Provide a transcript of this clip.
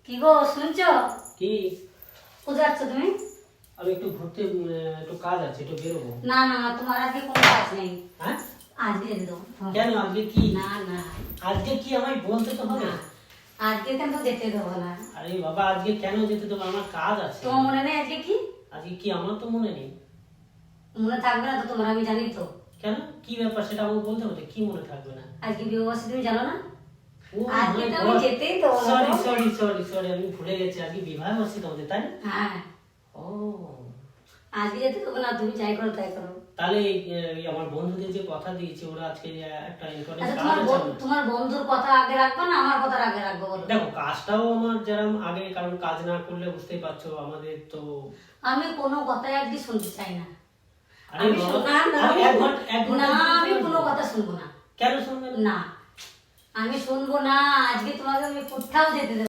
কি গো শুনছো? কি? কোথায় যাচ্ছ তুমি? আমি একটু ঘুরতে, একটু কাজ আছে, একটু বেরোবো। না না তোমার আজকে কোনো কাজ নেই। হ্যাঁ? আজকে যেতে দেবো। কেন আজকে কি? না না আজকে কি আমায় বলতে তো হবে? না, আজকে কিন্তু যেতে দেবো না। আরে বাবা, আজকে কেন যেতে দেবো? আমার কাজ আছে। তোমার মনে নেই আজকে কি? আজকে কি? আমার তো মনে নেই। মনে থাকবে না তো তোমার, আমি জানি তো। কেন? কি ব্যাপার সেটা আমাকে বলতে হবে, কি মনে থাকবে না? আজকে বিবাহবাসী তুমি জানো না? ও আজকে তো আমি যেতেই দেবো না। সরি সরি সরি সরি, আমি ভুলে গেছি আজকে বিবাহ বার্ষিকী তোমাদের, তাই না? হ্যাঁ, ও, আজকে যেতে দেবো না, তুমি যাই করো তাই করো। তাহলে এই আমার বন্ধুদের যে কথা দিয়েছি, ওরা আজকে একটা ইম্পর্টেন্ট আচ্ছা কাজ আছে। তোমার বন্ধুর কথা আগে রাখবো না আমার কথা আগে রাখবো বলো? দেখো, কাজটাও আমার যেরকম আগে, কারণ কাজ না করলে বুঝতেই পারছো আমাদের তো। আমি কোনো কথাই আজকে শুনতে চাই না। আরে আমি বাবা, না না আমি এক ঘন্টা না, দিতে আমি পারবো? কোনো কথা শুনবো না। কেন শুনবেন? না, আমি শুনবো না। আজকে তোমাকে আমি কোথাও যেতে দেবো না।